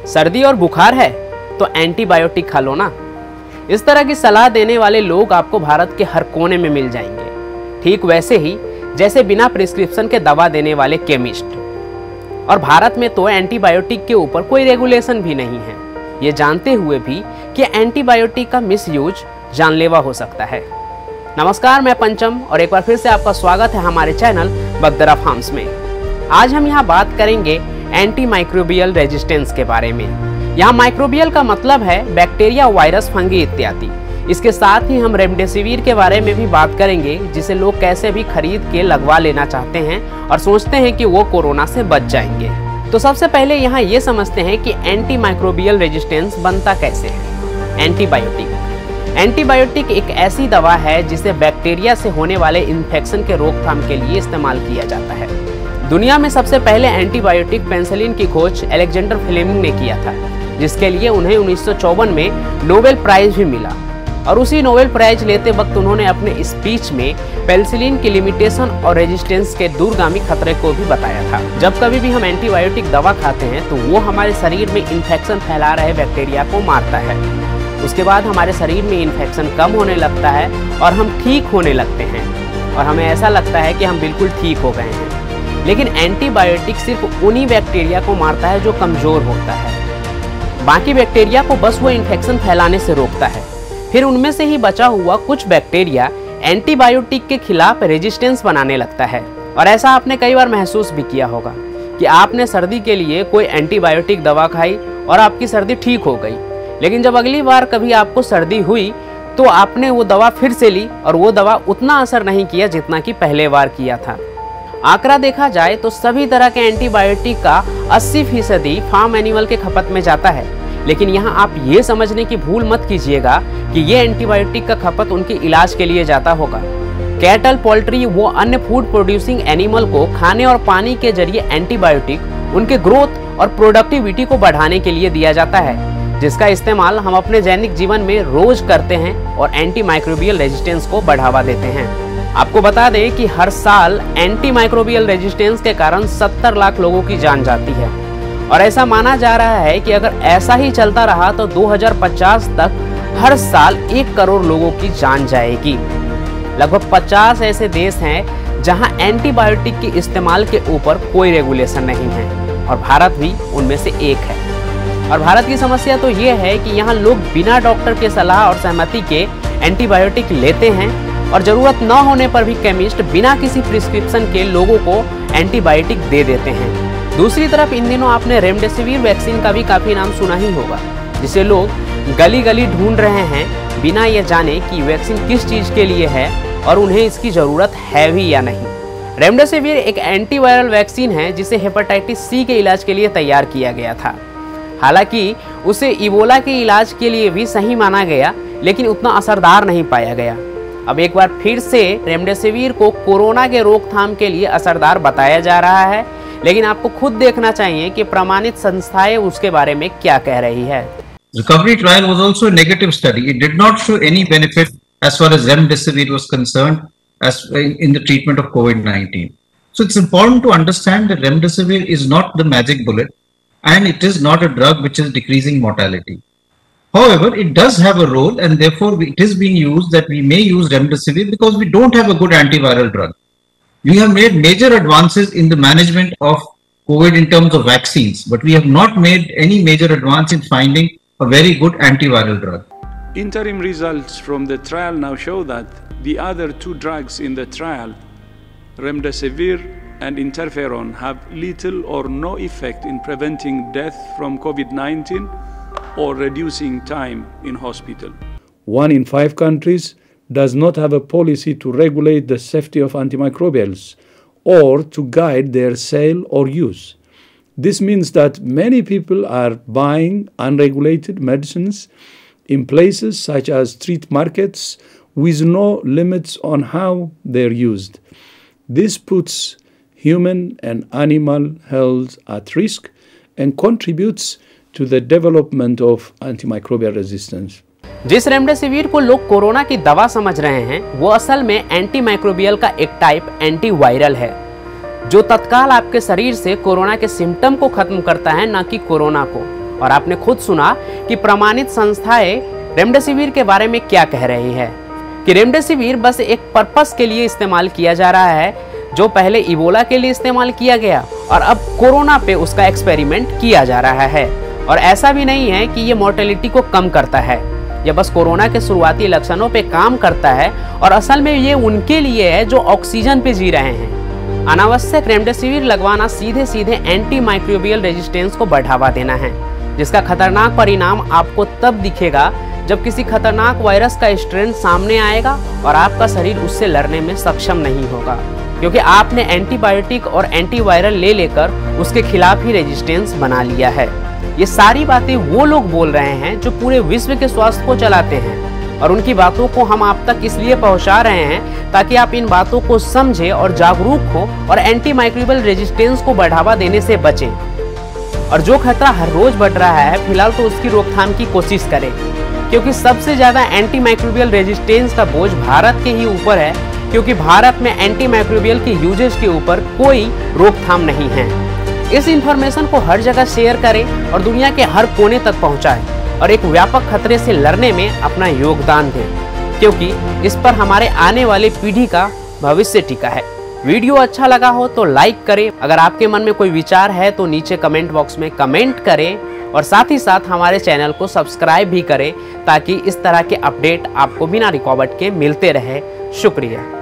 सर्दी और बुखार है तो एंटीबायोटिक खा लो ना। इस तरह की सलाह देने वाले लोग आपको भारत के हर कोने में मिल जाएंगे, ठीक वैसे ही जैसे बिना प्रिस्क्रिप्शन के दवा देने वाले केमिस्ट। और भारत में तो एंटीबायोटिक के ऊपर कोई रेगुलेशन भी नहीं है, ये जानते हुए भी कि एंटीबायोटिक का मिसयूज जानलेवा हो सकता है। नमस्कार, मैं पंचम और एक बार फिर से आपका स्वागत है हमारे चैनल बगदरा फार्म्स में। आज हम यहाँ बात करेंगे एंटी माइक्रोबियल रेजिस्टेंस के बारे में। यहाँ माइक्रोबियल का मतलब है बैक्टीरिया, वायरस, फंगी इत्यादि। इसके साथ ही हम रेमडेसिविर के बारे में भी बात करेंगे, जिसे लोग कैसे भी खरीद के लगवा लेना चाहते हैं और सोचते हैं कि वो कोरोना से बच जाएंगे। तो सबसे पहले यहाँ ये समझते हैं कि एंटी माइक्रोबियल रेजिस्टेंस बनता कैसे है। एंटीबायोटिक एक ऐसी दवा है जिसे बैक्टीरिया से होने वाले इन्फेक्शन के रोकथाम के लिए इस्तेमाल किया जाता है। दुनिया में सबसे पहले एंटीबायोटिक पेनिसिलिन की खोज अलेक्जेंडर फ्लेमिंग ने किया था, जिसके लिए उन्हें 1954 में नोबेल प्राइज भी मिला। और उसी नोबेल प्राइज लेते वक्त उन्होंने अपने स्पीच में पेनिसिलिन की लिमिटेशन और रेजिस्टेंस के दूरगामी खतरे को भी बताया था। जब कभी भी हम एंटीबायोटिक दवा खाते हैं तो वो हमारे शरीर में इन्फेक्शन फैला रहे बैक्टीरिया को मारता है। उसके बाद हमारे शरीर में इन्फेक्शन कम होने लगता है और हम ठीक होने लगते हैं और हमें ऐसा लगता है कि हम बिल्कुल ठीक हो गए हैं। लेकिन एंटीबायोटिक सिर्फ उन्हीं बैक्टीरिया को मारता है जो कमज़ोर होता है। बाकी बैक्टीरिया को बस वो इन्फेक्शन फैलाने से रोकता है। फिर उनमें से ही बचा हुआ कुछ बैक्टीरिया एंटीबायोटिक के खिलाफ रेजिस्टेंस बनाने लगता है। और ऐसा आपने कई बार महसूस भी किया होगा कि आपने सर्दी के लिए कोई एंटीबायोटिक दवा खाई और आपकी सर्दी ठीक हो गई, लेकिन जब अगली बार कभी आपको सर्दी हुई तो आपने वो दवा फिर से ली और वो दवा उतना असर नहीं किया जितना कि पहले बार किया था। आंकड़ा देखा जाए तो सभी तरह के एंटीबायोटिक का 80% फार्म एनिमल के खपत में जाता है। लेकिन यहाँ आप ये समझने की भूल मत कीजिएगा कि ये एंटीबायोटिक का खपत उनके इलाज के लिए जाता होगा। कैटल, पोल्ट्री, वो अन्य फूड प्रोड्यूसिंग एनिमल को खाने और पानी के जरिए एंटीबायोटिक उनके ग्रोथ और प्रोडक्टिविटी को बढ़ाने के लिए दिया जाता है, जिसका इस्तेमाल हम अपने दैनिक जीवन में रोज करते हैं और एंटी माइक्रोबियल रेजिस्टेंस को बढ़ावा देते हैं। आपको बता दें कि हर साल एंटी माइक्रोबियल रेजिस्टेंस के कारण 70 लाख लोगों की जान जाती है और ऐसा माना जा रहा है कि अगर ऐसा ही चलता रहा तो 2050 तक हर साल 1 करोड़ लोगों की जान जाएगी। लगभग 50 ऐसे देश हैं जहां एंटीबायोटिक के इस्तेमाल के ऊपर कोई रेगुलेशन नहीं है और भारत भी उनमें से एक है। और भारत की समस्या तो ये है कि यहाँ लोग बिना डॉक्टर के सलाह और सहमति के एंटीबायोटिक लेते हैं और ज़रूरत न होने पर भी केमिस्ट बिना किसी प्रिस्क्रिप्शन के लोगों को एंटीबायोटिक दे देते हैं। दूसरी तरफ इन दिनों आपने रेमडेसिविर वैक्सीन का भी काफ़ी नाम सुना ही होगा, जिसे लोग गली गली ढूंढ रहे हैं बिना ये जाने कि वैक्सीन किस चीज़ के लिए है और उन्हें इसकी ज़रूरत है भी या नहीं। रेमडेसिविर एक एंटीवायरल वैक्सीन है जिसे हेपेटाइटिस सी के इलाज के लिए तैयार किया गया था। हालांकि उसे इबोला के इलाज के लिए भी सही माना गया, लेकिन उतना असरदार नहीं पाया गया। अब एक बार फिर से रेमडेसिविर को कोरोना के रोकथाम के लिए असरदार बताया जा रहा है, लेकिन आपको खुद देखना चाहिए कि प्रमाणित संस्थाएं उसके बारे में क्या कह रही है। Recovery trial was also a negative study. It did not show any benefit as far as remdesivir was concerned as in the treatment of COVID-19. So it's important to understand that remdesivir is not the magic bullet and it is not a drug which is decreasing mortality. However, it does have a role and therefore it is being used that we may use remdesivir because we don't have a good antiviral drug. We have made major advances in the management of COVID in terms of vaccines, but we have not made any major advance in finding a very good antiviral drug. Interim results from the trial now show that the other 2 drugs in the trial, remdesivir and interferon, have little or no effect in preventing death from COVID-19 or reducing time in hospital. 1 in 5 countries does not have a policy to regulate the safety of antimicrobials or to guide their sale or use. This means that many people are buying unregulated medicines in places such as street markets with no limits on how they're used. This puts human and animal health at risk and contributes to the development of antimicrobial resistance. जिस remdesivir को लोग corona की दवा समझ रहे हैं वो असल में एंटी माइक्रोबियल का एक टाइप एंटीवायरल है, जो तत्काल आपके शरीर से कोरोना के सिम्टम को खत्म करता है, ना कि कोरोना को। और आपने खुद सुना कि प्रमाणित संस्थाएं रेमडेसिविर के बारे में क्या कह रही है, कि रेमडेसिविर बस एक पर्पस के लिए इस्तेमाल किया जा रहा है, जो पहले इबोला के लिए इस्तेमाल किया गया और अब कोरोना पे उसका एक्सपेरिमेंट किया जा रहा है। और ऐसा भी नहीं है कि ये मोर्टेलिटी को कम करता है, यह बस कोरोना के शुरुआती लक्षणों पे काम करता है और असल में ये उनके लिए है जो ऑक्सीजन पे जी रहे हैं। अनावश्यक रेमडेसिविर लगवाना सीधे सीधे एंटी माइक्रोबियल रेजिस्टेंस को बढ़ावा देना है, जिसका खतरनाक परिणाम आपको तब दिखेगा जब किसी खतरनाक वायरस का स्ट्रेन सामने आएगा और आपका शरीर उससे लड़ने में सक्षम नहीं होगा, क्योंकि आपने एंटीबायोटिक और एंटीवायरल ले लेकर उसके खिलाफ ही रेजिस्टेंस बना लिया है। ये सारी बातें वो लोग बोल रहे हैं जो पूरे विश्व के स्वास्थ्य को चलाते हैं, और उनकी बातों को हम आप तक इसलिए पहुंचा रहे हैं ताकि आप इन बातों को समझें और जागरूक हो और एंटी माइक्रोबियल रेजिस्टेंस को बढ़ावा देने से बचें। और जो खतरा हर रोज बढ़ रहा है, फिलहाल तो उसकी रोकथाम की कोशिश करें, क्योंकि सबसे ज्यादा एंटी माइक्रोबियल रेजिस्टेंस का बोझ भारत के ही ऊपर है, क्योंकि भारत में एंटी माइक्रोबियल के यूजेज के ऊपर कोई रोकथाम नहीं है। इस इंफॉर्मेशन को हर जगह शेयर करें और दुनिया के हर कोने तक पहुंचाएं और एक व्यापक खतरे से लड़ने में अपना योगदान दें, क्योंकि इस पर हमारे आने वाले पीढ़ी का भविष्य टिका है। वीडियो अच्छा लगा हो तो लाइक करें, अगर आपके मन में कोई विचार है तो नीचे कमेंट बॉक्स में कमेंट करें, और साथ ही साथ हमारे चैनल को सब्सक्राइब भी करें ताकि इस तरह के अपडेट आपको बिना रुकावट के मिलते रहे। शुक्रिया।